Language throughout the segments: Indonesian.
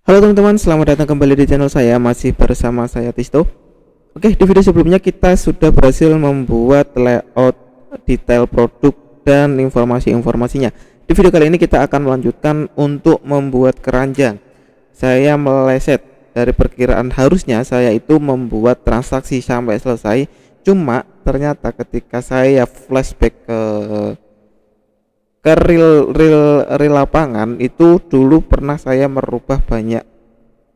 Halo teman-teman, selamat datang kembali di channel saya. Masih bersama saya Tisto. Oke, di video sebelumnya kita sudah berhasil membuat layout detail produk dan informasi-informasinya. Di video kali ini kita akan melanjutkan untuk membuat keranjang. Saya meleset dari perkiraan, harusnya saya itu membuat transaksi sampai selesai. Cuma ternyata ketika saya flashback ke real lapangan itu, dulu pernah saya merubah banyak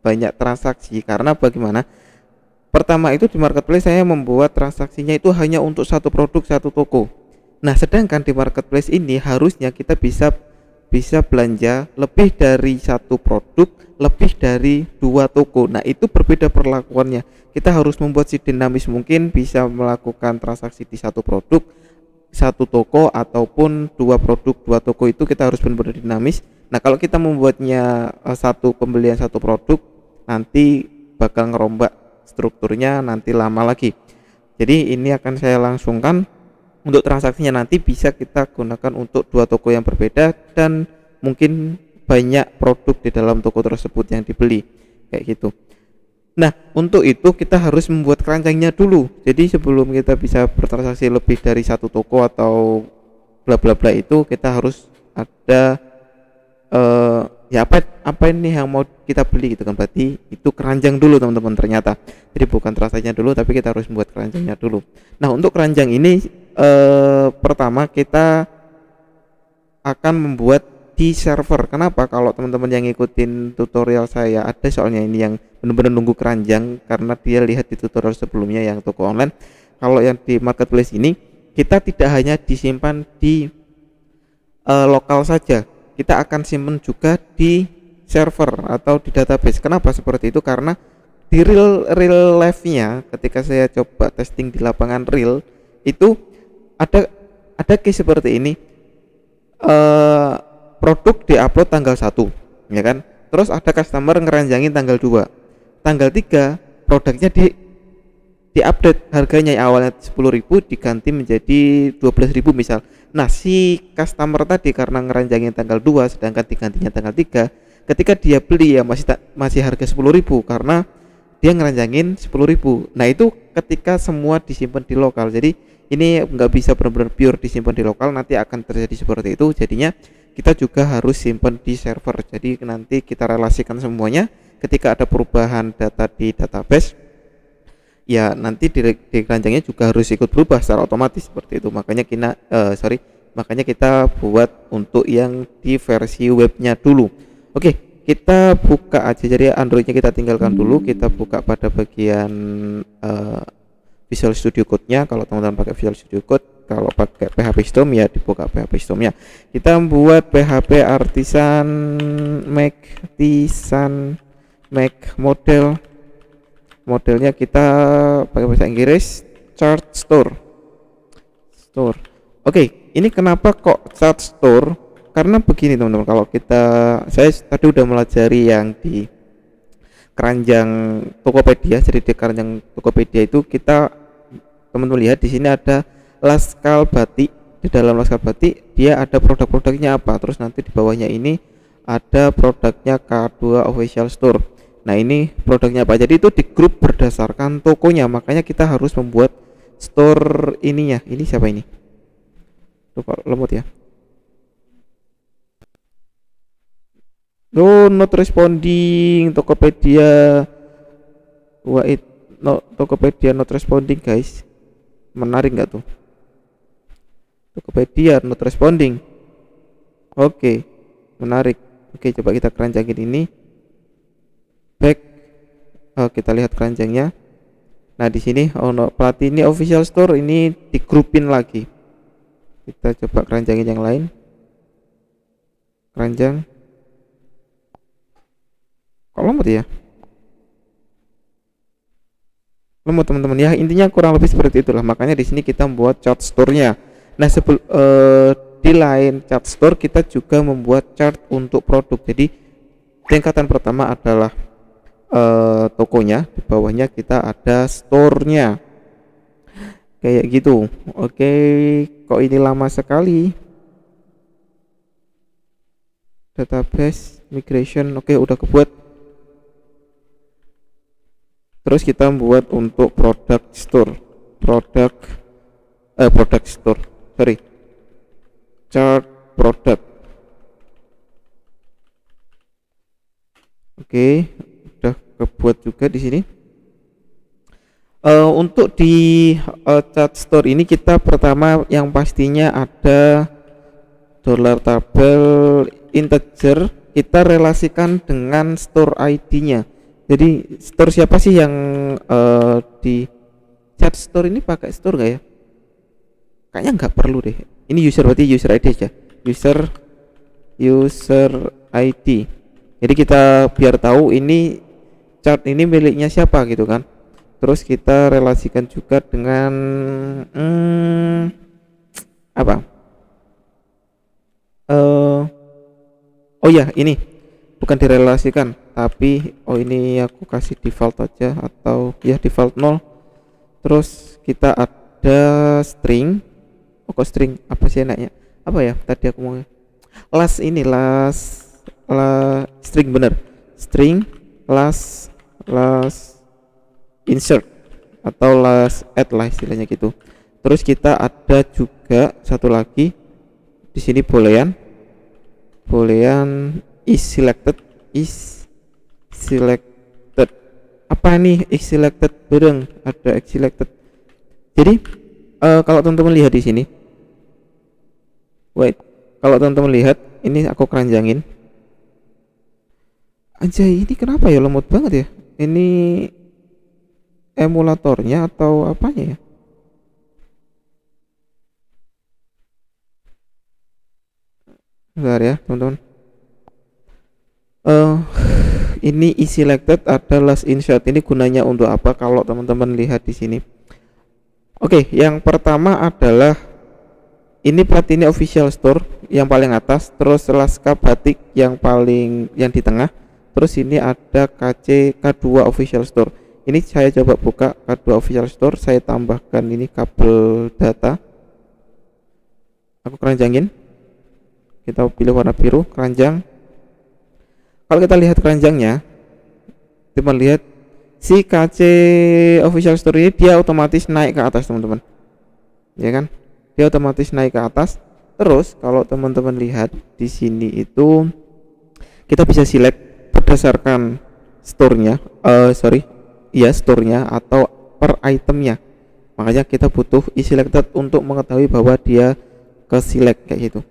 banyak transaksi. Karena bagaimana, pertama itu di marketplace saya membuat transaksinya itu hanya untuk satu produk satu toko. Nah, sedangkan di marketplace ini harusnya kita bisa bisa belanja lebih dari satu produk, lebih dari dua toko. Nah, itu berbeda perlakuannya. Kita harus membuat si dinamis mungkin, bisa melakukan transaksi di satu produk satu toko, ataupun dua produk dua toko. Itu kita harus benar-benar dinamis. Nah, kalau kita membuatnya satu pembelian satu produk, nanti bakal ngerombak strukturnya, nanti lama lagi. Jadi ini akan saya langsungkan. Untuk transaksinya nanti bisa kita gunakan untuk dua toko yang berbeda, dan mungkin banyak produk di dalam toko tersebut yang dibeli, kayak gitu. Nah, untuk itu kita harus membuat keranjangnya dulu. Jadi sebelum kita bisa bertransaksi lebih dari satu toko atau bla bla bla, itu kita harus ada ya apa ini yang mau kita beli gitu kan. Berarti itu keranjang dulu teman-teman ternyata. Jadi bukan transaksinya dulu, tapi kita harus membuat keranjangnya dulu. Nah, untuk keranjang ini pertama kita akan membuat di server. Kenapa? Kalau teman-teman yang ngikutin tutorial saya, ada soalnya ini yang benar-benar nunggu keranjang karena dia lihat di tutorial sebelumnya yang toko online. Kalau yang di marketplace ini, kita tidak hanya disimpan di lokal saja, kita akan simpan juga di server atau di database. Kenapa seperti itu? Karena di real life nya, ketika saya coba testing di lapangan real, itu ada case seperti ini. Produk diupload tanggal 1, ya kan? Terus ada customer ngeranjangin tanggal 2. Tanggal 3 produknya diupdate, harganya yang awalnya 10.000 diganti menjadi 12.000 misal. Nah, si customer tadi karena ngeranjangin tanggal 2 sedangkan digantinya tanggal 3, ketika dia beli ya masih harga 10.000 karena dia ngeranjangin 10.000. Nah, itu ketika semua disimpan di lokal. Jadi ini nggak bisa benar-benar pure disimpan di lokal, nanti akan terjadi seperti itu. Jadinya kita juga harus simpan di server. Jadi nanti kita relasikan semuanya. Ketika ada perubahan data di database, ya nanti di keranjangnya juga harus ikut berubah secara otomatis seperti itu. Makanya kita buat untuk yang di versi webnya dulu. Oke, kita buka aja. Jadi Androidnya kita tinggalkan dulu, kita buka pada bagian Visual Studio Code-nya. Kalau teman-teman pakai Visual Studio Code, kalau pakai PHP Storm ya dibuka PHP Storm-nya. Kita membuat PHP Artisan Mac model. Modelnya kita pakai bahasa Inggris, chart store. Oke, ini kenapa kok chart store? Karena begini teman-teman, kalau saya tadi udah melajari yang di keranjang Tokopedia. Jadi di keranjang Tokopedia itu teman-teman lihat di sini ada Laskal Batik. Di dalam Laskal Batik dia ada produk-produknya apa, terus nanti di bawahnya ini ada produknya K2 Official Store. Nah, ini produknya apa. Jadi itu di grup berdasarkan tokonya. Makanya kita harus membuat store ininya. Ini siapa ini? Tuh kok lemot ya. Not responding Tokopedia. Tokopedia not responding guys. Menarik nggak tuh? Tokopedia not responding. Oke, menarik. Oke, coba kita keranjangin ini. Back. Kita lihat keranjangnya. Nah, di sini Platini Official Store ini digrupin lagi. Kita coba keranjangin yang lain. Keranjang. Kok lemot ya? Lemot teman-teman ya. Intinya kurang lebih seperti itulah. Makanya di sini kita membuat chart store-nya. Nah, di lain chart store kita juga membuat chart untuk produk. Jadi tingkatan pertama adalah tokonya, di bawahnya kita ada store-nya. Kayak gitu. Oke, kok ini lama sekali. Database migration. Oke, udah kebuat. Terus kita buat untuk product product store, sorry, chart product. Oke, udah kebuat juga di sini. Untuk di chart store ini kita pertama yang pastinya ada dollar tabel integer, kita relasikan dengan store ID-nya. Jadi store siapa sih yang di chart store ini pakai store nggak ya? Kayaknya nggak perlu deh. Ini user, berarti user ID aja. User ID. Jadi kita biar tahu ini chart ini miliknya siapa gitu kan. Terus kita relasikan juga dengan apa? Oh ya, ini bukan direlasikan, tapi ini aku kasih default aja, atau ya default 0. Terus kita ada string. Kok string apa sih enaknya? Apa ya tadi aku mau last string, bener, string last insert atau last add lah istilahnya gitu. Terus kita ada juga satu lagi di sini boolean is selected. Apa nih is selected? Bareng ada is selected. Jadi kalau teman-teman lihat di sini, kalau teman-teman lihat ini aku keranjangin aja, ini kenapa ya lemot banget ya? Ini emulatornya atau apanya ya? Bentar ya teman-teman. Ini is selected ada last insert, ini gunanya untuk apa kalau teman-teman lihat di sini? Oke, yang pertama adalah ini Platini official store yang paling atas, terus Laska Batik yang di tengah, terus ini ada K2 official store. Ini saya coba buka K2 official store, saya tambahkan ini kabel data, aku keranjangin, kita pilih warna biru keranjang. Kalau kita lihat keranjangnya, teman lihat si KC official store ini dia otomatis naik ke atas teman-teman, ya kan, dia otomatis naik ke atas. Terus kalau teman-teman lihat di sini itu kita bisa select berdasarkan store-nya, store-nya atau per itemnya. Makanya kita butuh is selected untuk mengetahui bahwa dia ke select kayak gitu.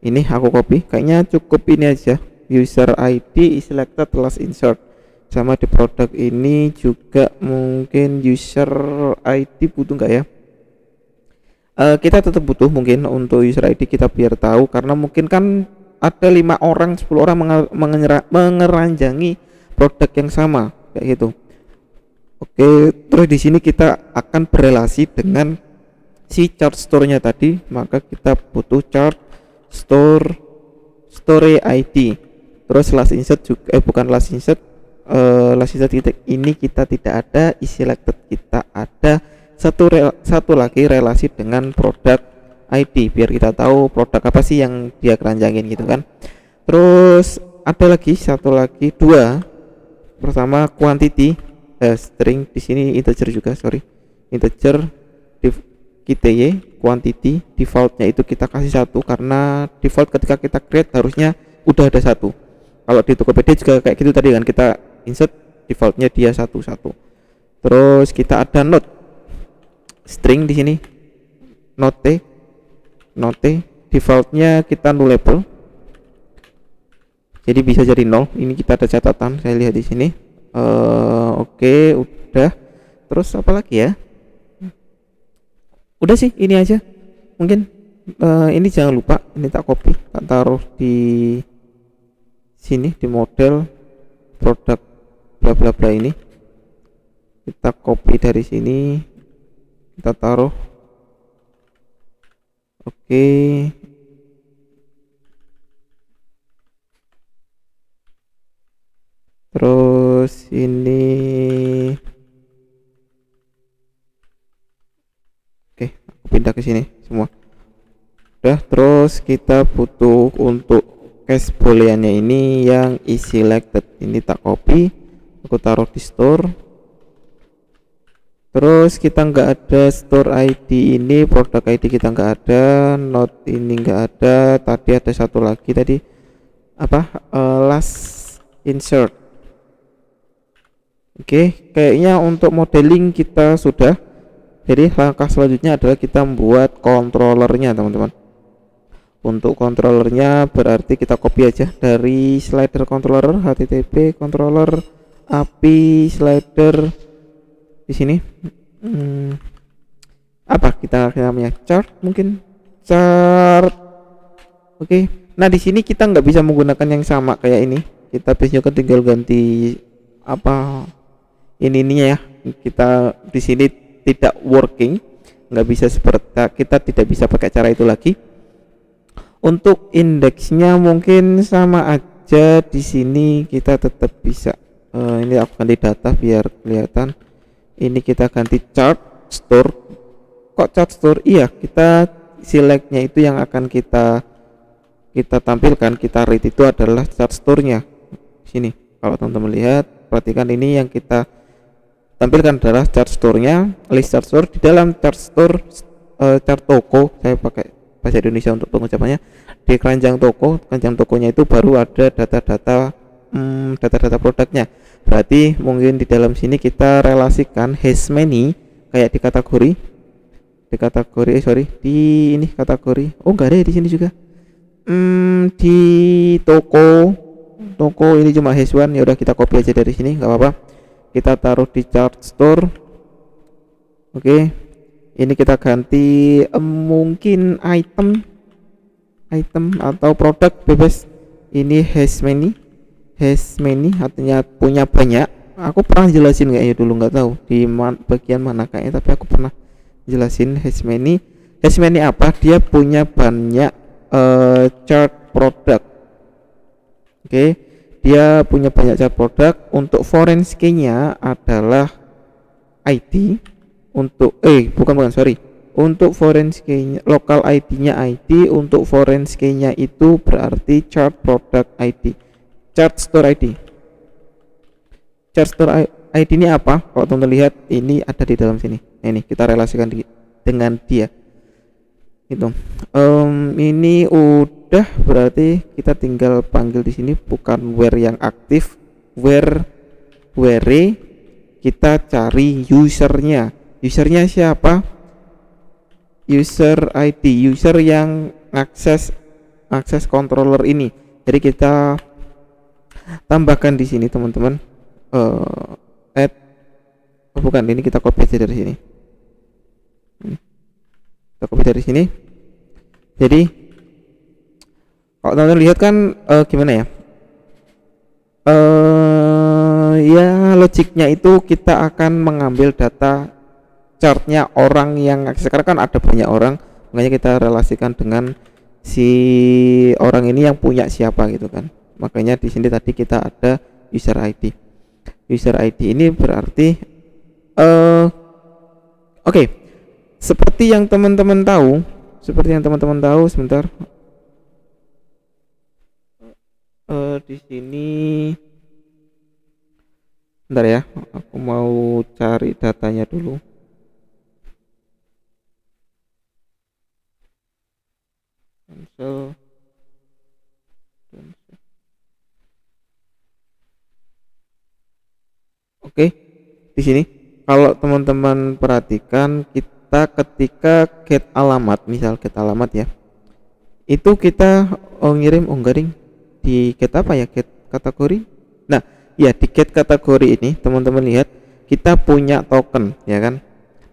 Ini aku copy, kayaknya cukup ini aja, user ID is selected last insert. Sama di produk ini juga mungkin user ID butuh nggak ya? Kita tetap butuh mungkin untuk user ID kita biar tahu, karena mungkin kan ada 5 orang 10 orang mengeranjangi produk yang sama kayak gitu. Oke, terus di sini kita akan berelasi dengan si chart store-nya tadi, maka kita butuh chart store ID. Terus last insert juga bukan last insert, last insert ini kita tidak ada, is selected kita ada. Satu lagi relasi dengan produk ID biar kita tahu produk apa sih yang dia keranjangin gitu kan. Terus ada lagi dua. Pertama quantity string, di sini integer juga, integer quantity defaultnya itu kita kasih 1 karena default ketika kita create harusnya udah ada 1. Kalau di Tokopedia juga kayak gitu tadi kan, kita insert defaultnya dia 1. Terus kita ada note string di sini, note defaultnya kita nullable, jadi bisa jadi 0. Ini kita ada catatan, saya lihat di sini. Oke, udah. Terus apa lagi ya? Udah sih, ini aja mungkin. Ini jangan lupa, ini tak copy, tak taruh di sini di model produk bla bla bla. Ini kita copy dari sini, kita taruh. Oke, terus ini oke, aku pindah ke sini semua. Udah, terus kita butuh untuk case booleannya ini yang is selected, ini tak copy, aku taruh di store. Terus kita nggak ada store ID, ini produk ID kita nggak ada, note ini nggak ada. Tadi ada satu lagi tadi apa, last insert. Oke, kayaknya untuk modeling kita sudah. Jadi langkah selanjutnya adalah kita membuat controllernya, teman-teman. Untuk controllernya berarti kita copy aja dari slider controller, HTTP controller API slider di sini. Apa kita namanya, chart mungkin, chart. Oke. Nah di sini kita nggak bisa menggunakan yang sama kayak ini. Kita biasanya kan tinggal ganti apa ininya ya. Kita di sini tidak working, nggak bisa seperti, kita tidak bisa pakai cara itu lagi. Untuk indeksnya mungkin sama aja, di sini kita tetap bisa. Ini aku ganti data biar kelihatan. Ini kita ganti chart store. Kok chart store? Iya, kita selectnya itu yang akan kita tampilkan, kita read itu adalah chart store-nya. Sini, kalau teman-teman lihat, perhatikan ini yang kita tampilkan adalah chart store-nya, list chart store. Di dalam chart store, chart toko, saya pakai bahasa Indonesia untuk pengucapannya, di keranjang tokonya itu baru ada data-data produknya. Berarti mungkin di dalam sini kita relasikan has many kayak di kategori di ini kategori. Oh enggak ada di sini juga. Di toko ini cuma has one. Ya udah kita copy aja dari sini, nggak apa-apa. Kita taruh di chart store. Oke. Ini kita ganti mungkin item atau produk, bebas. Ini has many artinya punya banyak. Aku pernah jelasin kayaknya dulu, nggak tahu di bagian mana kayaknya, tapi aku pernah jelasin has many apa, dia punya banyak chart produk. Oke, dia punya banyak chart produk. Untuk foreign key-nya adalah ID. Untuk untuk foreign key-nya, local ID-nya ID. Untuk foreign key-nya itu berarti chart product ID, chart store ID. Chart store ID ini apa? Kalau teman-teman lihat, ini ada di dalam sini. Ini kita relasikan dengan dia. Itu. Ini udah, berarti kita tinggal panggil di sini, bukan where yang aktif, where kita cari usernya. Usernya siapa? User ID, user yang akses controller ini. Jadi kita tambahkan di sini, teman-teman. Add, bukan, ini kita copy aja dari sini. Kita copy dari sini. Jadi kalau teman-teman lihat kan gimana ya? Ya logiknya itu kita akan mengambil data chartnya orang yang akses, karena kan ada banyak orang, makanya kita relasikan dengan si orang ini yang punya siapa gitu kan. Makanya di sini tadi kita ada user ID. User ID ini berarti oke. Seperti yang teman-teman tahu, sebentar. Di sini bentar ya, aku mau cari datanya dulu. Oke, di sini kalau teman-teman perhatikan, kita ketika get alamat, misal get alamat ya, itu kita ngirim di get apa ya, get kategori. Nah ya, di get kategori ini teman-teman lihat kita punya token ya kan.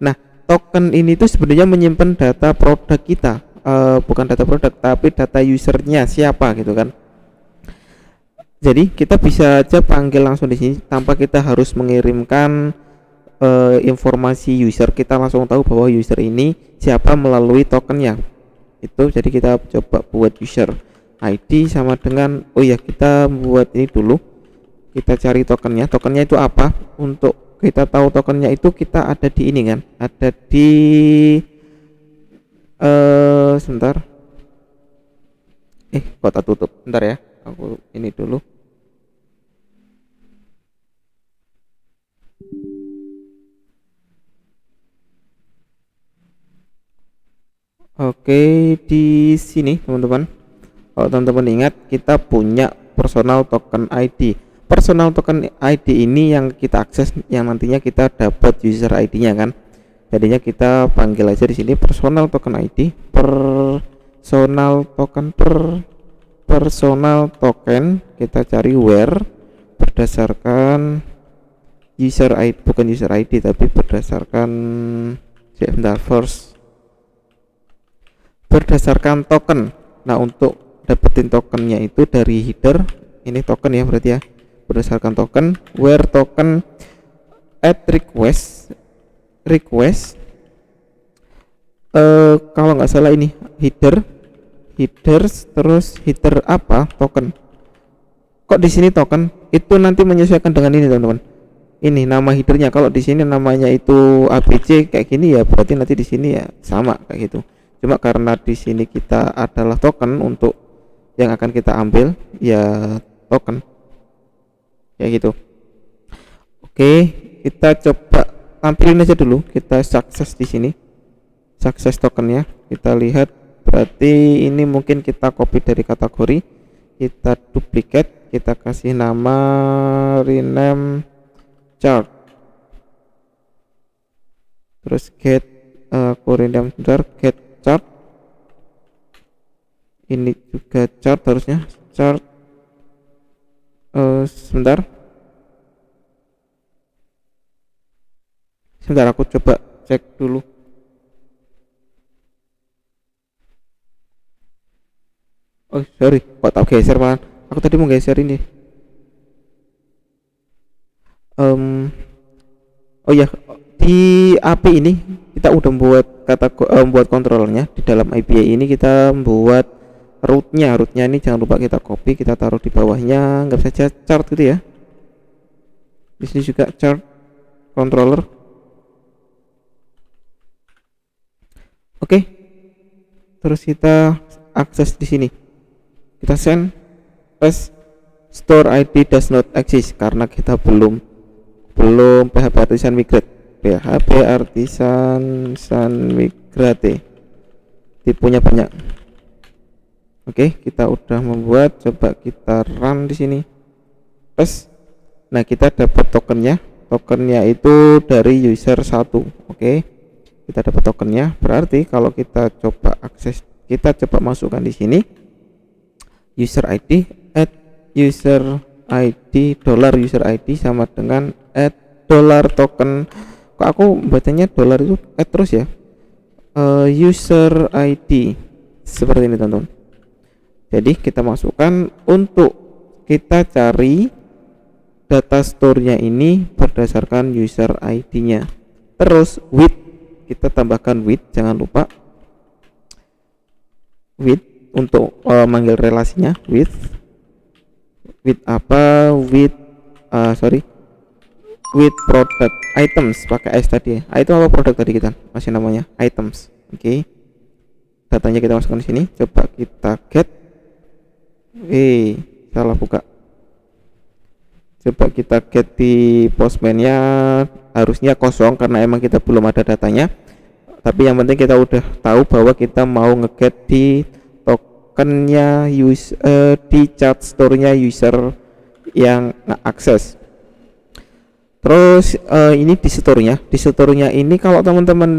Nah token ini tuh sebenarnya menyimpan data produk kita, bukan data produk tapi data usernya siapa gitu kan. Jadi kita bisa aja panggil langsung di sini tanpa kita harus mengirimkan informasi user. Kita langsung tahu bahwa user ini siapa melalui tokennya. Itu jadi kita coba buat user ID sama dengan, oh ya kita buat ini dulu. Kita cari tokennya. Tokennya itu apa? Untuk kita tahu tokennya itu kita ada di ini kan. Ada di sebentar. Kok tak tutup? Bentar ya. Aku ini dulu. Oke, di sini teman-teman, kalau teman-teman ingat kita punya personal token ID. Personal token ID ini yang kita akses, yang nantinya kita dapat user ID-nya kan. Jadinya kita panggil aja di sini personal token ID, personal token, kita cari where berdasarkan user ID, bukan user ID tapi berdasarkan sebentar, first berdasarkan token. Nah, untuk dapetin tokennya itu dari header, ini token ya berarti ya, berdasarkan token where token add request kalau nggak salah ini headers, terus header apa token, kok di sini token itu nanti menyesuaikan dengan ini teman-teman, ini nama headernya. Kalau di sini namanya itu ABC kayak gini ya, berarti nanti di sini ya sama kayak gitu. Cuma karena di sini kita adalah token untuk yang akan kita ambil ya token kayak gitu. Oke, kita coba tampilin aja dulu, kita sukses di sini, sukses tokennya kita lihat. Berarti ini mungkin kita copy dari kategori, kita duplicate, kita kasih nama rename chart, terus get rename get chart, ini juga chart harusnya chart. Sebentar aku coba cek dulu. Oh sorry, kok tak geser malah, aku tadi mau geser ini. Oh ya, di API ini kita udah buat buat kontrolnya. Di dalam API ini kita buat rootnya ini jangan lupa kita copy, kita taruh di bawahnya, nggak saja chart gitu ya. Di sini juga chart controller. Oke, terus kita akses di sini, kita send pas store ID does not exist karena kita belum PHP artisan migrate, PHP artisan migrate tipenya banyak. Oke, kita udah membuat, coba kita run di sini pas. Nah, kita dapat tokennya itu dari user 1. Oke, kita dapat tokennya, berarti kalau kita coba akses, kita coba masukkan di sini user ID, add user ID, $user ID sama dengan add $token. Kok aku bacanya dollar itu add terus ya, user ID seperti ini teman-teman. Jadi kita masukkan untuk kita cari data store-nya ini berdasarkan user ID-nya. Terus with, kita tambahkan with, jangan lupa with untuk manggil relasinya, with apa, with product items, pakai S tadi ya. Item apa produk tadi kita masih namanya items. Oke, datanya kita masukkan di sini, coba kita get, salah buka, coba kita get di postman-nya, harusnya kosong karena emang kita belum ada datanya. Tapi yang penting kita udah tahu bahwa kita mau ngeget di tokennya di chart store-nya user yang akses. Terus ini di store-nya ini kalau teman-teman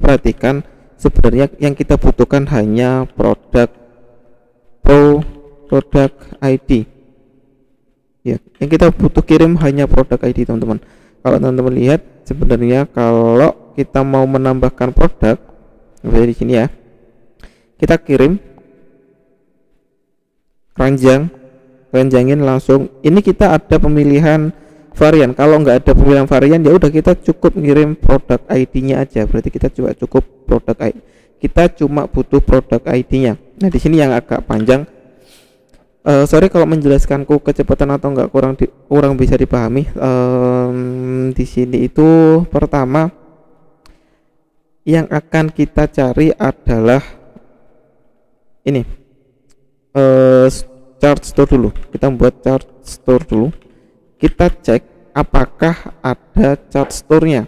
perhatikan, sebenarnya yang kita butuhkan hanya product ID ya, yang kita butuh kirim hanya produk ID teman-teman. Kalau teman-teman lihat, sebenarnya kalau kita mau menambahkan produk, di sini ya, kita kirim keranjangin langsung. Ini kita ada pemilihan varian. Kalau nggak ada pemilihan varian, ya udah kita cukup ngirim produk ID-nya aja. Berarti kita juga cukup produk ID. Kita cuma butuh produk ID-nya. Nah, di sini yang agak panjang. Sorry kalau menjelaskanku kecepatan atau enggak kurang bisa dipahami. Di sini itu pertama yang akan kita cari adalah ini chart store dulu. Kita buat chart store dulu. Kita cek apakah ada chart store-nya.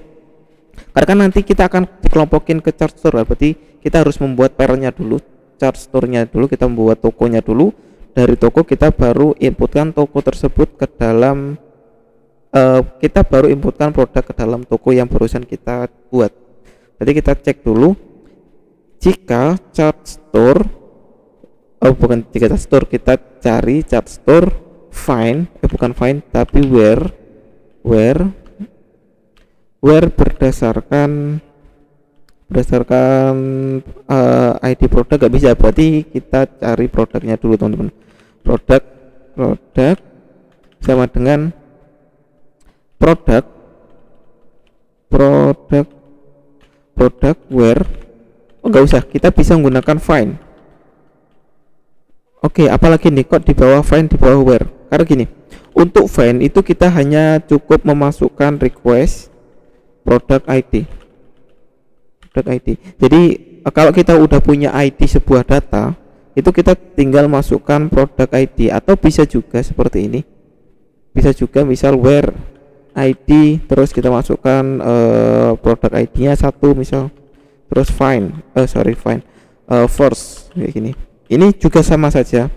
Karena nanti kita akan dikelompokin ke chart store, berarti kita harus membuat parentnya dulu, chart store-nya dulu, kita membuat tokonya dulu. Dari toko kita baru inputkan toko tersebut ke dalam kita baru inputkan produk ke dalam toko yang barusan kita buat. Jadi kita cek dulu jika chart store bukan jika chart store, kita cari chart store find bukan find tapi where berdasarkan ID produk gak bisa, berarti kita cari produknya dulu teman-teman. Produk sama dengan produk where nggak usah, kita bisa menggunakan find. Oke, apalagi nih kok di bawah find di bawah where? Karena gini, untuk find itu kita hanya cukup memasukkan request product ID. Jadi kalau kita udah punya ID sebuah data, itu kita tinggal masukkan product ID, atau bisa juga seperti ini. Bisa juga misal where ID terus kita masukkan product ID-nya 1 misal, terus find first kayak gini. Ini juga sama saja,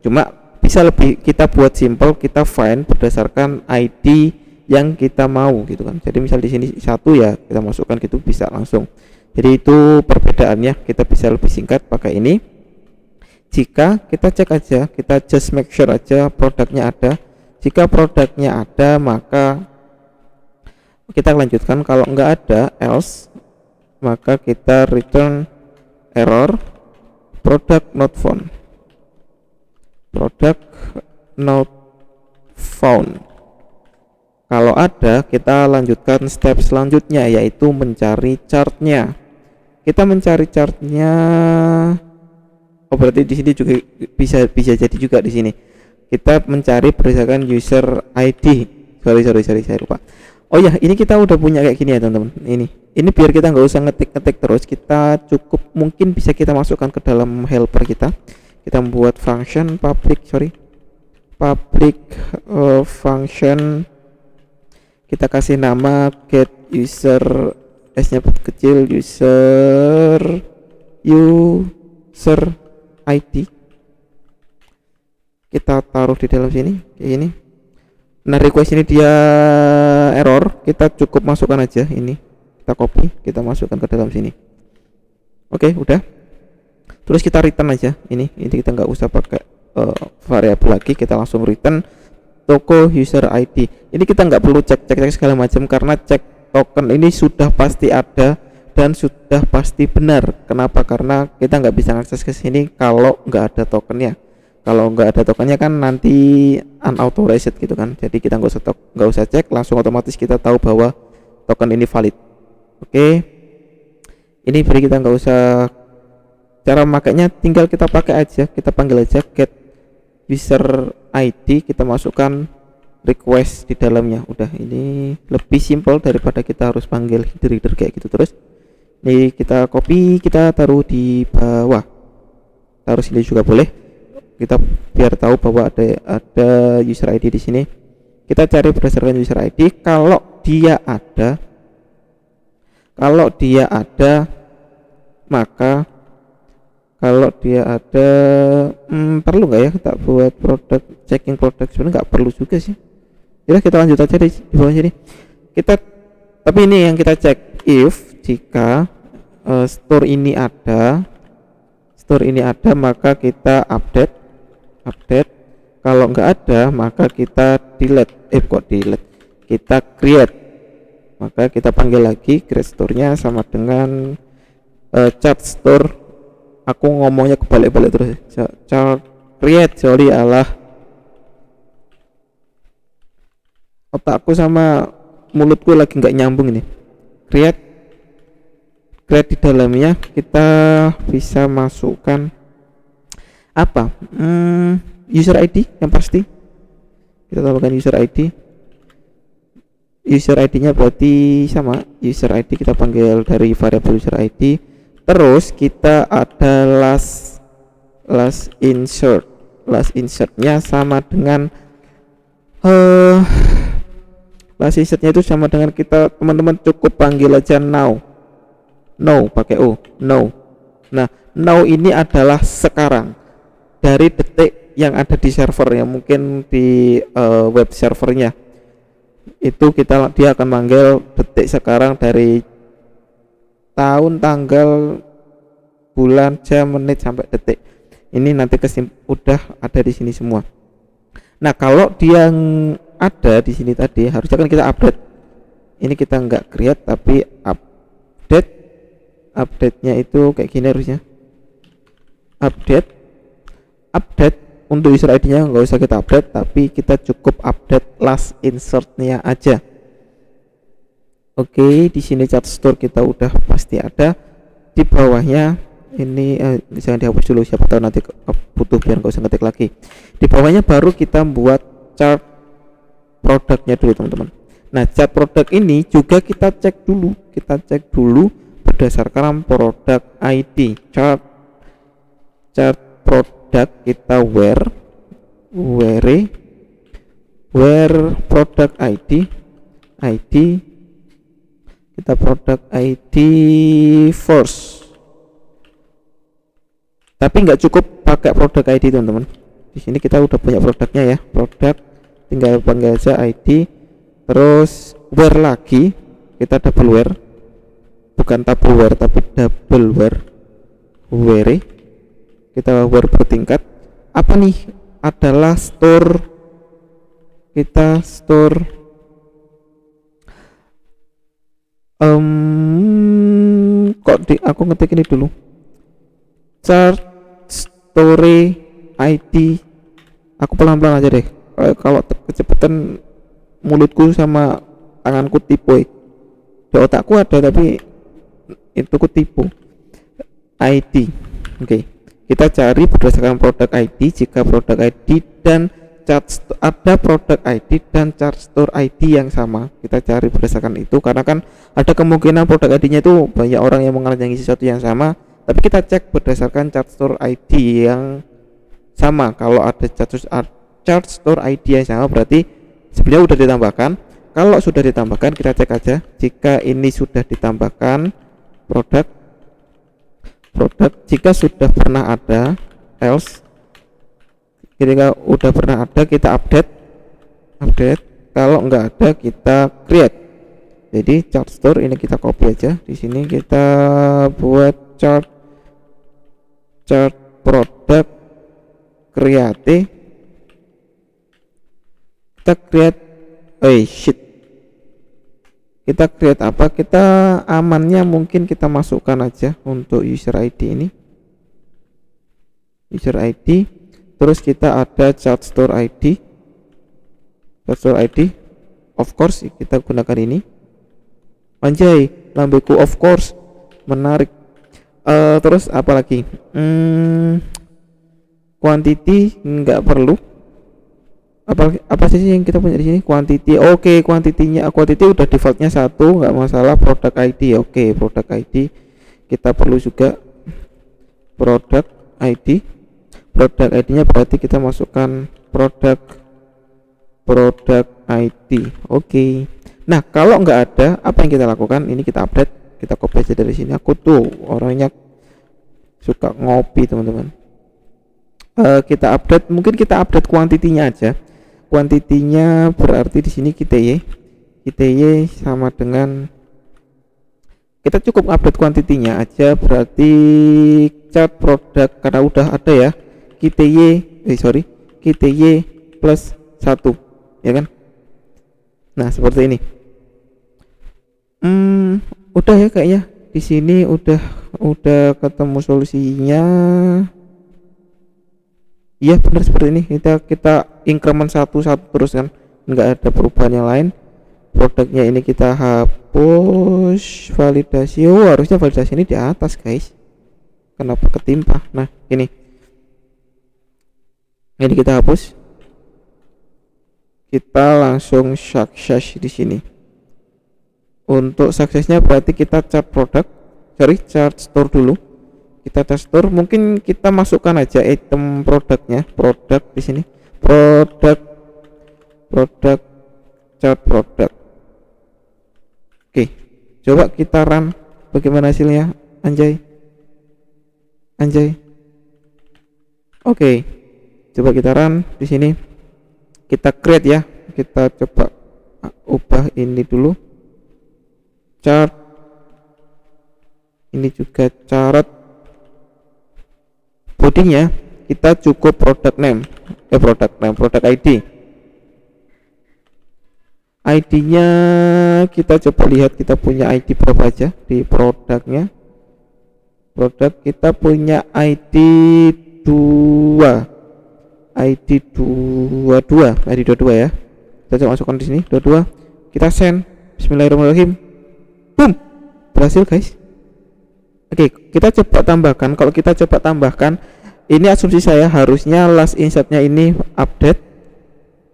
cuma bisa lebih kita buat simple, kita find berdasarkan ID yang kita mau gitu kan. Jadi misal di sini 1 ya kita masukkan gitu, bisa langsung. Jadi itu perbedaannya, kita bisa lebih singkat pakai ini. Jika kita cek aja, kita just make sure aja produknya ada. Jika produknya ada maka kita lanjutkan, kalau enggak ada else maka kita return error product not found. Kalau ada, kita lanjutkan step selanjutnya, yaitu mencari chartnya. Kita mencari chartnya. Oh, berarti di sini juga bisa jadi juga di sini. Kita mencari berdasarkan user ID. Sorry, saya lupa. Oh ya, ini kita udah punya kayak gini ya teman-teman. Ini biar kita nggak usah ngetik terus, kita cukup mungkin bisa kita masukkan ke dalam helper kita. Kita membuat function public function. Kita kasih nama get user, s-nya kecil, user ID. Kita taruh di dalam sini kayak gini. Nah, request ini dia error, kita cukup masukkan aja ini. Kita copy, kita masukkan ke dalam sini. Oke, udah. Terus kita return aja ini kita nggak usah pakai variabel lagi, kita langsung return toko user ID. Ini kita nggak perlu cek segala macam, karena cek token ini sudah pasti ada dan sudah pasti benar. Kenapa? Karena kita nggak bisa akses ke sini kalau nggak ada tokennya. Kalau nggak ada tokennya kan nanti unauthorized gitu kan. Jadi kita nggak usah cek, langsung otomatis kita tahu bahwa token ini valid. Oke, ini beri kita nggak usah. Cara makanya tinggal kita pakai aja, kita panggil aja get user ID, kita masukkan request di dalamnya. Udah, ini lebih simple daripada kita harus panggil header kayak gitu terus. Ini kita copy, kita taruh di bawah, taruh sini juga boleh. Kita biar tahu bahwa ada user ID di sini. Kita cari berdasarkan user ID. Kalau dia ada maka perlu nggak ya kita buat produk checking produk? Sebenarnya nggak perlu juga sih. Ya kita lanjut aja di bawah sini. Tapi ini yang kita cek, if jika store ini ada maka kita update. Kalau nggak ada maka kita delete. Kita create. Maka kita panggil lagi create store-nya sama dengan chart store. Aku ngomongnya kebalik-balik terus. Chart create, sorry, alah. Otakku sama mulutku lagi nggak nyambung ini. Create di dalamnya kita bisa masukkan apa? User ID yang pasti. Kita tambahkan user ID. User ID-nya berarti sama, user ID kita panggil dari variabel user ID. Terus kita ada last insert. Last insert-nya sama dengan last insert-nya itu sama dengan kita, teman-teman cukup panggil aja now pakai O, now. Nah, now ini adalah sekarang dari detik yang ada di servernya, mungkin di web servernya itu dia akan manggil detik sekarang dari tahun, tanggal, bulan, jam, menit sampai detik. Ini nanti udah ada di sini semua. Nah, kalau dia yang ada di sini tadi harusnya kan kita update. Ini kita nggak create tapi update-nya itu kayak gini harusnya. Update untuk user ID-nya nggak usah kita update, tapi kita cukup update last insert-nya aja. Oke, di sini chat store kita udah pasti ada. Di bawahnya ini jangan dihapus dulu, siapa tahu nanti butuh biar nggak usah ngetik lagi. Di bawahnya baru kita buat chart produknya dulu teman-teman. Nah, chart produk ini juga kita cek dulu berdasarkan produk ID. Chart produk kita where product ID kita product ID first. Tapi nggak cukup pakai produk ID teman-teman. Di sini kita udah punya produknya ya, produk, tinggal panggil aja ID. Terus where lagi, kita double where, bukan tupperware tapi double where. Kita where bertingkat. Apa nih? Adalah store. Kita store aku ngetik ini dulu. Chart story ID. Aku pelan-pelan aja deh. Kalau kecepatan mulutku sama tanganku tipu. Di otakku ada tapi itu ku tipu. ID. Oke. Kita cari berdasarkan produk ID. Jika produk ID dan ada produk ID dan chart store ID yang sama, kita cari berdasarkan itu, karena kan ada kemungkinan produk ID-nya itu banyak orang yang mengerjakan sesuatu yang sama, tapi kita cek berdasarkan chart store ID yang sama. Kalau ada chart store ID yang sama berarti sebenarnya sudah ditambahkan. Kalau sudah ditambahkan kita cek aja. Jika ini sudah ditambahkan produk, jika sudah pernah ada, else. Ketika udah pernah ada kita update. Kalau nggak ada kita create. Jadi chart store ini kita copy aja. Di sini kita buat chart produk create. Kita create. Kita create apa? Kita amannya mungkin kita masukkan aja untuk user ID ini. User ID. Terus kita ada chart store ID. Of course kita gunakan ini. Anjay, lambeku of course. Menarik. Terus apa lagi? Quantity nggak perlu. Apa sih yang kita punya di sini? Quantity. Oke, quantity udah defaultnya 1, nggak masalah. Product ID. Oke, product ID. Kita perlu juga product ID. Produk ID-nya berarti kita masukkan produk ID. Oke. Nah, kalau nggak ada, apa yang kita lakukan? Ini kita update, kita copy aja dari sini. Aku tuh orangnya suka ngopi teman-teman. Kita update, mungkin kita update kuantitinya aja. Kuantitinya berarti di sini kita sama dengan, kita cukup update kuantitinya aja, berarti chart produk karena udah ada ya. KTY plus 1 ya kan. Nah, seperti ini. Udah ya kayaknya. Di sini udah ketemu solusinya. Iya benar seperti ini. Kita increment satu terus kan. Enggak ada perubahan yang lain. Produknya ini kita hapus. Validasi. Harusnya validasi ini di atas, guys. Kenapa ketimpa? Nah, ini kita hapus. Kita langsung sukses di sini. Untuk suksesnya berarti kita chart store dulu. Kita chart store, mungkin kita masukkan aja item produknya, produk di sini. Chart produk. Oke, coba kita run. Bagaimana hasilnya, anjay? anjay. Oke, coba kita run di sini, kita create ya, kita coba ubah ini dulu, chart ini juga chart, bodinya kita cukup product ID. ID-nya kita coba lihat, kita punya ID berapa aja di produknya. Produk kita punya ID 22 ya. Kita coba masukkan di sini 22. Kita send. Bismillahirrahmanirrahim. Boom. Berhasil, guys. Oke, kita coba tambahkan. Kalau kita coba tambahkan, ini asumsi saya harusnya last insertnya ini update.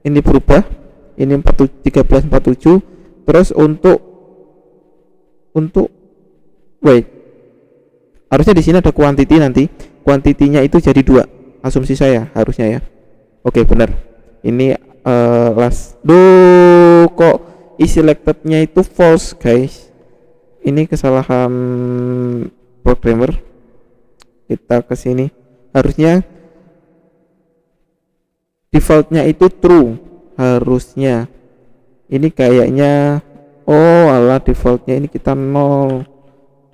Ini berubah. Ini 1347. Terus untuk wait, harusnya di sini ada quantity, nanti kuantitinya itu jadi 2, asumsi saya harusnya ya. Oke, benar. Ini last kok selectednya itu false, guys. Ini kesalahan programmer. Kita ke sini, harusnya defaultnya itu true, harusnya. Ini kayaknya alah, defaultnya ini kita 0,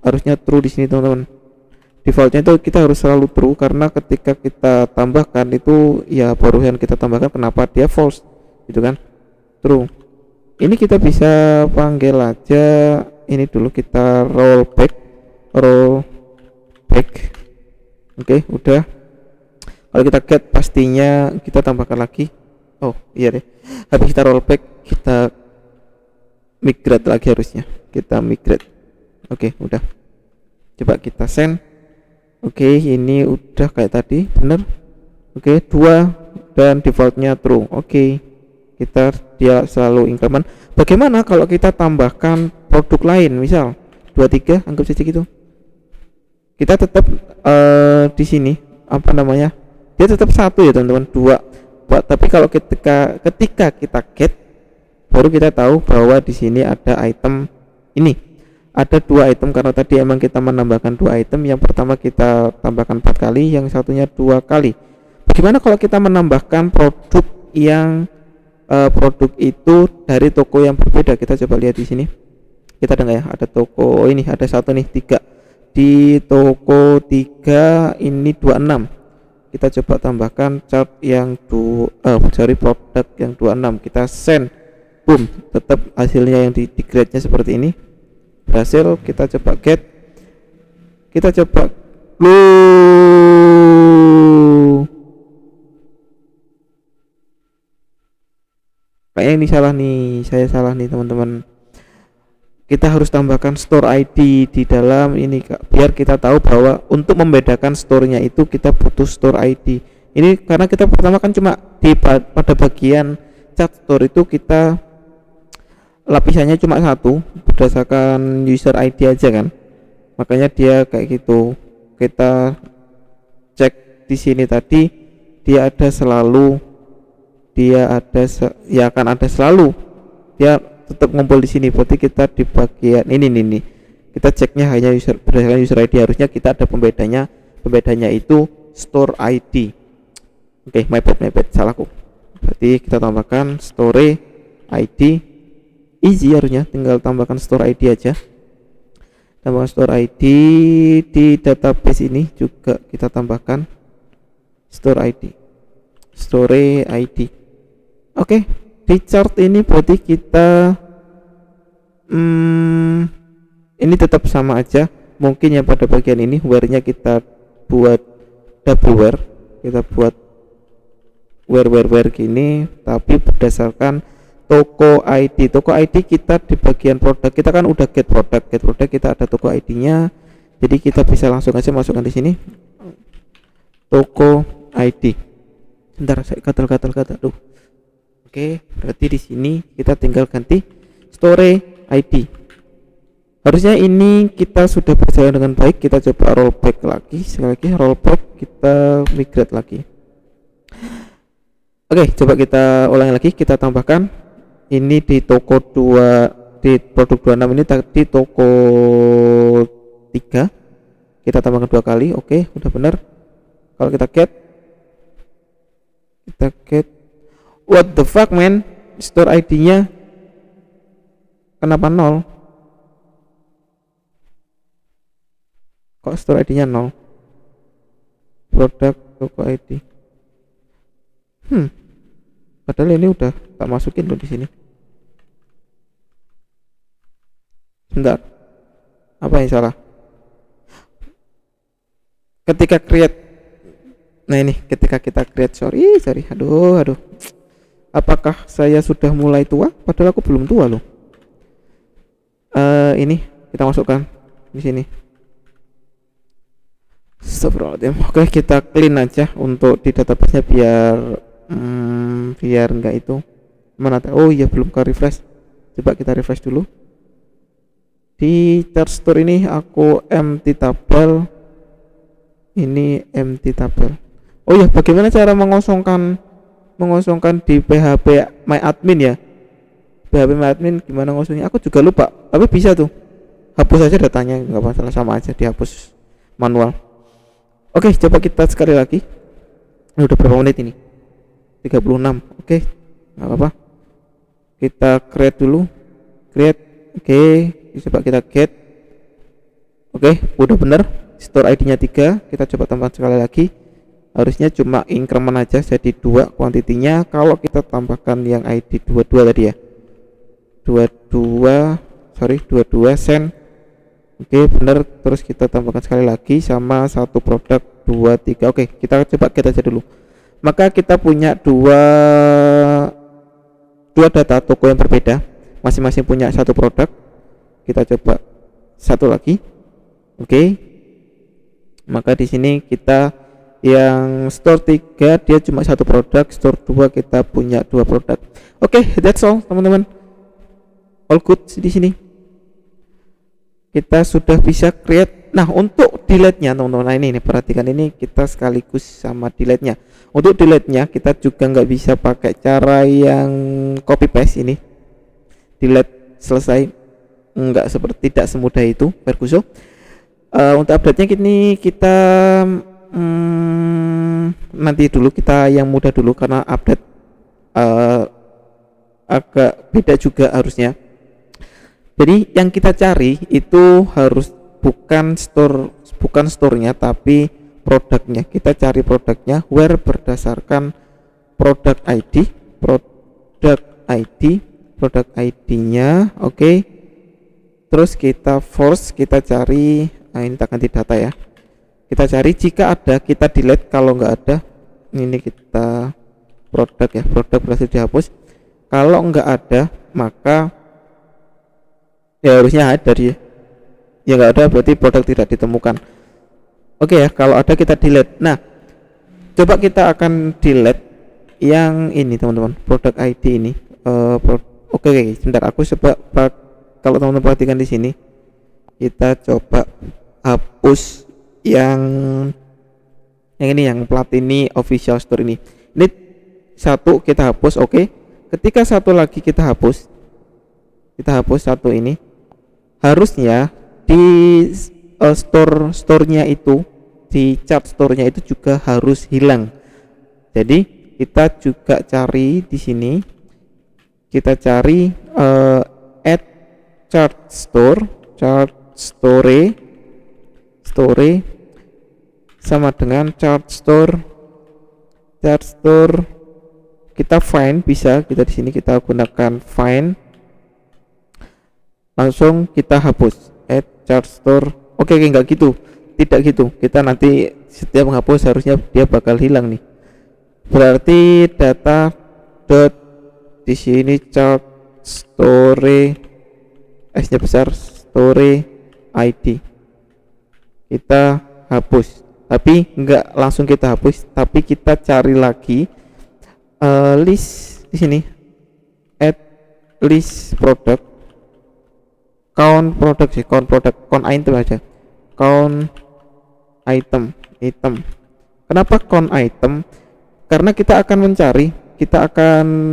harusnya true di sini, teman-teman. Defaultnya itu kita harus selalu true, karena ketika kita tambahkan itu ya barusan kita tambahkan, kenapa dia false gitu kan. True. Ini kita bisa panggil aja ini dulu, kita roll back. Oke, udah. Kalau kita get, pastinya kita tambahkan lagi. Oh iya deh, habis kita roll back, kita migrate lagi, harusnya kita migrate. Oke, udah. Coba kita send. Oke, ini udah kayak tadi, bener. Oke, 2 dan defaultnya true. Oke, dia selalu increment. Bagaimana kalau kita tambahkan produk lain, misal 23, anggap saja gitu. Kita tetap di sini apa namanya, dia tetap 1 ya teman-teman, 2. Tapi kalau ketika kita get, baru kita tahu bahwa di sini ada item ini. Ada 2 item, karena tadi emang kita menambahkan 2 item. Yang pertama kita tambahkan 4 kali, yang satunya 2 kali. Bagaimana kalau kita menambahkan produk yang produk itu dari toko yang berbeda? Kita coba lihat di sini. Kita ada nggak ya? Ada toko ini, ada satu nih, 3. Di toko 3 ini 26. Kita coba tambahkan chart yang produk yang 26. Kita send. Boom, tetap hasilnya yang di grade-nya seperti ini. Berhasil. Kita coba get, kita coba kayaknya ini salah nih, saya salah nih teman-teman. Kita harus tambahkan store ID di dalam ini, biar kita tahu bahwa untuk membedakan store-nya itu kita butuh store ID. Ini karena kita pertama kan cuma pada bagian chat store itu kita lapisannya cuma 1 berdasarkan user ID aja kan, makanya dia kayak gitu. Kita cek di sini tadi, dia ada selalu, dia akan ada selalu, dia tetap ngumpul di sini. Berarti kita di bagian ini kita ceknya hanya berdasarkan user ID, harusnya kita ada pembedanya itu store ID. Oke, my bad, salahku. Berarti kita tambahkan store ID, easy, harusnya tinggal tambahkan store ID aja. Tambahkan store ID di database ini juga kita tambahkan store ID. Oke, di chart ini berarti kita ini tetap sama aja. Mungkin yang pada bagian ini where-nya kita buat double where, kita buat where gini, tapi berdasarkan toko ID. Toko ID kita di bagian produk, kita kan udah get produk, kita ada toko ID-nya. Jadi kita bisa langsung aja masukkan di sini toko ID. Bentar, saya gatal. Oke, berarti di sini kita tinggal ganti store ID. Harusnya ini kita sudah berjalan dengan baik. Kita coba rollback lagi, sekali lagi rollback, kita migrate lagi. Oke, coba kita ulangi lagi, kita tambahkan ini di toko 2, di produk 26 ini di toko 3. kita tambahkan 2 kali. Oke, udah benar. Kalau kita get what the fuck man, store ID-nya kenapa 0? Kok store ID-nya 0? Produk toko ID. Padahal ini udah tak masukin loh di sini. Bentar. Apa yang salah? Ketika create. Nah ini ketika kita create, sorry. Aduh. Apakah saya sudah mulai tua? Padahal aku belum tua loh. Ini kita masukkan di sini. Astagfirullahaladzim. Oke, kita clean aja untuk di database-nya biar enggak itu. Mana? Oh iya, belum ke refresh. Coba kita refresh dulu. Di chart store ini aku empty table. Ini empty table. Oh ya, bagaimana cara mengosongkan di PHP MyAdmin ya? PHP MyAdmin gimana ngosongnya? Aku juga lupa. Tapi bisa tuh. Hapus aja datanya, nggak masalah, sama aja dihapus manual. Oke, coba kita sekali lagi. Ini udah berapa menit ini? 36. Oke, nggak apa-apa. Kita create dulu. Oke, coba kita get. Oke, udah bener. Store ID-nya 3. Kita coba tambahkan sekali lagi. Harusnya cuma increment aja jadi 2 kuantitinya. Kalau kita tambahkan yang ID 22 tadi ya, 22 sen. Oke, bener. Terus kita tambahkan sekali lagi sama satu produk 23. Oke, kita coba get aja dulu. Maka kita punya dua data toko yang berbeda, masing-masing punya satu produk. Kita coba satu lagi. Oke, maka di sini kita yang store 3 dia cuma satu produk, store 2 kita punya 2 produk. Oke, that's all teman-teman. All good di sini. Kita sudah bisa create. Nah, untuk delete-nya teman-teman, nah ini perhatikan, ini kita sekaligus sama delete-nya. Untuk delete-nya kita juga nggak bisa pakai cara yang copy paste ini. Delete selesai, tidak semudah itu, Perkuso. Untuk update-nya kita nanti dulu, kita yang mudah dulu karena update agak beda juga harusnya. Jadi yang kita cari itu harus bukan store-nya tapi produknya. Kita cari produknya where berdasarkan product ID-nya. Oke. Terus kita force, kita cari, nah ini tak ganti data ya. Kita cari, jika ada kita delete, kalau nggak ada ini kita produk ya, produk berhasil dihapus. Kalau nggak ada maka ya harusnya ada dia. Ya nggak ada berarti produk tidak ditemukan. Oke ya, kalau ada kita delete. Nah, coba kita akan delete yang ini teman-teman, produk ID ini. Oke, sebentar aku coba, kalau teman-teman perhatikan di sini, kita coba hapus yang ini, yang Platini official store ini. Ini satu kita hapus. Oke. Ketika satu lagi kita hapus satu ini, harusnya di store-nya itu, di chart store-nya itu juga harus hilang. Jadi kita juga cari di sini, kita cari add chart store sama dengan chart store. Kita find, bisa kita di sini kita gunakan find, langsung kita hapus add chart store. Oke, enggak gitu, tidak gitu. Kita nanti setiap menghapus harusnya dia bakal hilang nih. Berarti data dot di sini chart store, S-nya besar, store ID kita hapus. Tapi enggak langsung kita hapus, tapi kita cari lagi list di sini, add list product, count item aja, count item. Kenapa count item? Karena kita akan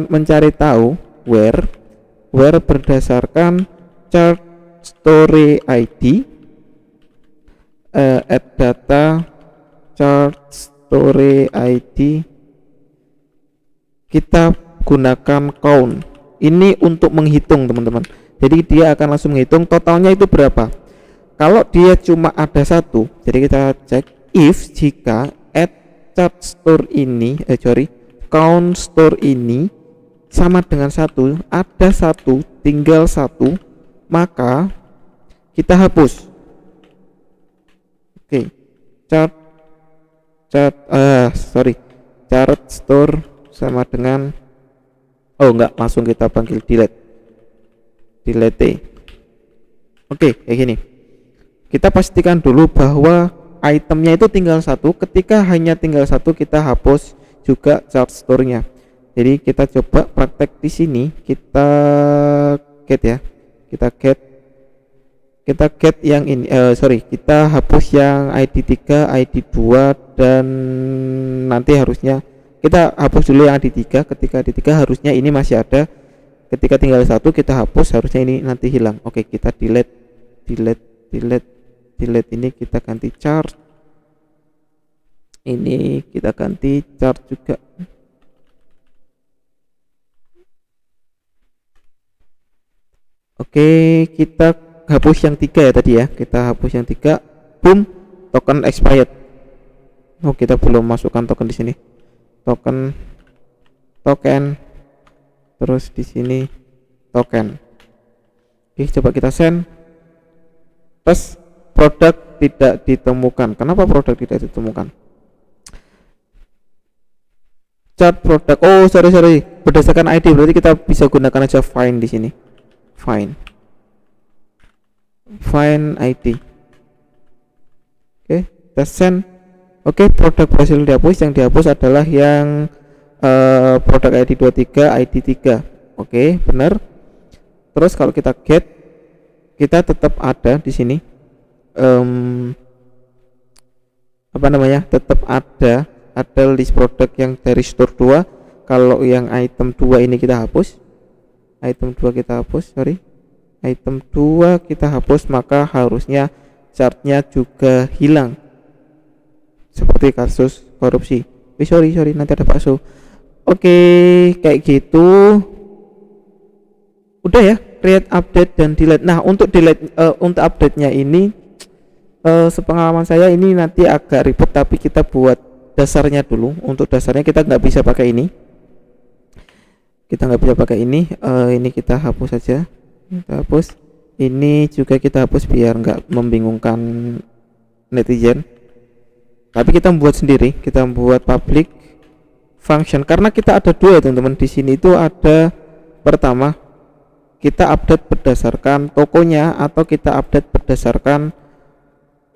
mencari tahu where berdasarkan chart store ID add data chart story ID, kita gunakan count. Ini untuk menghitung teman-teman, jadi dia akan langsung menghitung totalnya itu berapa. Kalau dia cuma ada satu, jadi kita cek if jika add chart store ini count store ini sama dengan satu, ada satu, tinggal satu, maka kita hapus. Oke, chart store sama dengan langsung kita panggil delete. Oke, kayak gini. Kita pastikan dulu bahwa itemnya itu tinggal satu. Ketika hanya tinggal satu, kita hapus juga chart store-nya. Jadi kita coba praktek di sini. Kita get yang ini. Kita hapus yang ID 3, ID 2, dan nanti harusnya kita hapus dulu yang ID 3. Ketika ID 3 harusnya ini masih ada. Ketika tinggal satu kita hapus, harusnya ini nanti hilang. Oke, kita delete ini, kita ganti chart. Ini kita ganti chart juga. Oke, kita hapus yang 3 ya tadi ya. Kita hapus yang 3. Boom, token expired. Kita belum masukkan token di sini. Token. Terus di sini token. Oke, coba kita send. Terus produk tidak ditemukan. Kenapa produk tidak ditemukan? Chart produk. Sorry. Berdasarkan ID, berarti kita bisa gunakan aja find di sini. Find ID. Oke, kita send. Oke, produk berhasil dihapus. Yang dihapus adalah yang produk ID 23, ID 3. Oke, benar. Terus kalau kita get, kita tetap ada di sini. Tetap ada list produk yang dari store 2. Kalau yang item 2 ini kita hapus. Item 2 kita hapus, maka harusnya chartnya juga hilang. Seperti kasus korupsi. Sorry, nanti ada bakso. Oke, kayak gitu. Udah ya, create, update, dan delete. Nah, untuk untuk update-nya ini sepengalaman saya ini nanti agak ribet, tapi kita buat dasarnya dulu. Untuk dasarnya kita nggak bisa pakai ini. Ini kita hapus saja. Kita hapus. Ini juga kita hapus biar nggak membingungkan netizen. Tapi kita membuat sendiri. Kita membuat public function karena kita ada dua ya teman-teman. Di sini itu ada pertama kita update berdasarkan tokonya atau kita update berdasarkan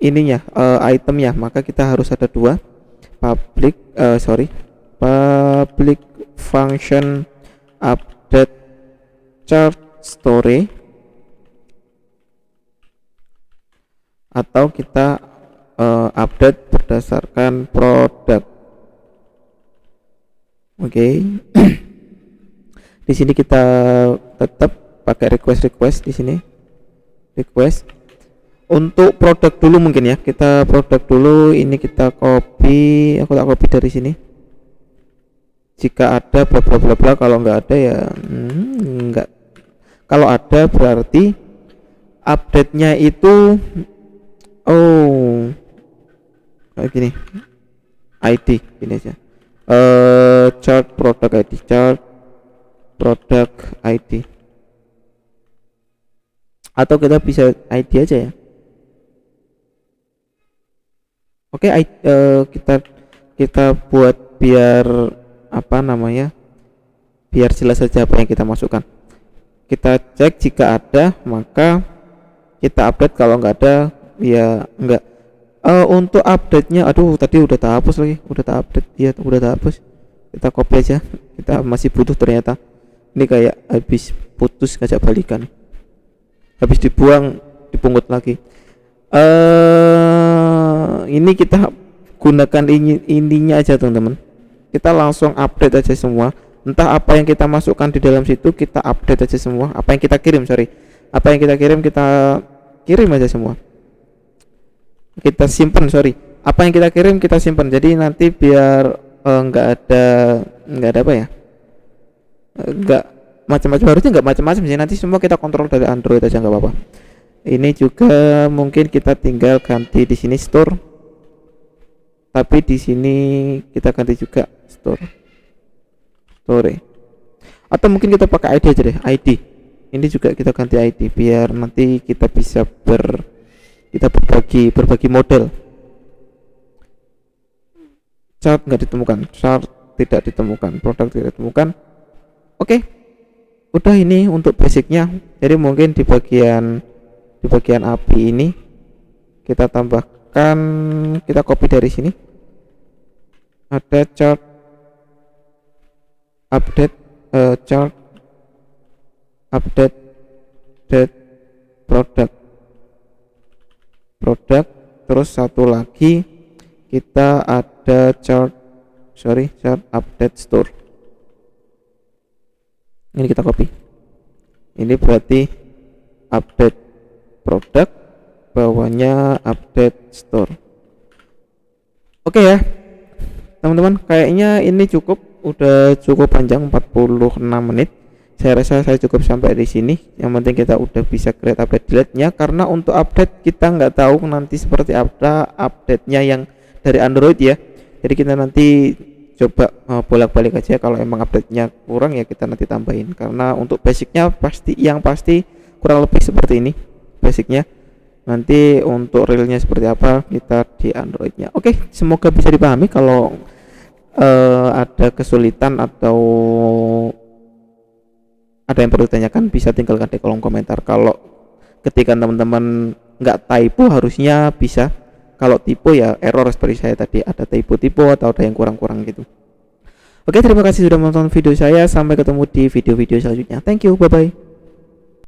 ininya itemnya, maka kita harus ada dua public function update chart story atau kita update berdasarkan produk. Oke. Di sini kita tetap pakai request di sini. Request untuk produk dulu mungkin ya. Kita produk dulu, ini kita copy, aku tak copy dari sini. Jika ada bla bla bla bla, kalau nggak ada ya enggak. Kalau ada berarti update-nya itu kayak gini. ID gini aja. Chart product ID atau kita bisa ID aja ya. Oke, kita buat biar biar jelas saja apa yang kita masukkan. Kita cek jika ada maka kita update, kalau nggak ada ya enggak. Untuk update-nya tadi udah tak hapus lagi, udah tak update ya, udah tak hapus. Kita copy aja, kita masih butuh ternyata. Ini kayak habis putus ngajak balikan, habis dibuang dipungut lagi. Ini kita gunakan ininya aja teman-teman, kita langsung update aja semua. Entah apa yang kita masukkan di dalam situ, kita update aja semua. Apa yang kita kirim kita kirim aja semua. kita simpan, sorry, apa yang kita kirim kita simpan, jadi nanti biar nggak ada apa ya, nggak macam-macam, harusnya nggak macam-macam sih, nanti semua kita kontrol dari Android aja, nggak apa-apa. Ini juga mungkin kita tinggal ganti di sini store, tapi di sini kita ganti juga store, atau mungkin kita pakai ID aja deh, ID. Ini juga kita ganti ID biar nanti kita bisa kita berbagi model. Chart nggak ditemukan, chart tidak ditemukan, produk tidak ditemukan. Oke, udah, ini untuk basicnya. Jadi mungkin di bagian API ini kita tambahkan, kita copy dari sini, ada chart update, chart update date produk, terus satu lagi kita ada chart update store. Ini kita copy, ini berarti update produk, bawahnya update store. Oke ya teman-teman, kayaknya ini udah cukup panjang, 46 menit. Saya rasa saya cukup sampai di sini. Yang penting kita udah bisa create update delete-nya, karena untuk update kita nggak tahu nanti seperti apa update-nya yang dari Android ya. Jadi kita nanti coba bolak-balik aja, kalau emang update-nya kurang ya kita nanti tambahin, karena untuk basicnya pasti kurang lebih seperti ini basicnya. Nanti untuk realnya seperti apa kita di Android-nya. Oke, semoga bisa dipahami. Kalau ada kesulitan atau ada yang perlu ditanyakan, bisa tinggalkan di kolom komentar. Kalau ketika teman-teman nggak typo harusnya bisa, kalau typo ya error seperti saya tadi, ada typo atau ada yang kurang-kurang gitu. Oke, terima kasih sudah menonton video saya, sampai ketemu di video-video selanjutnya. Thank you, bye bye.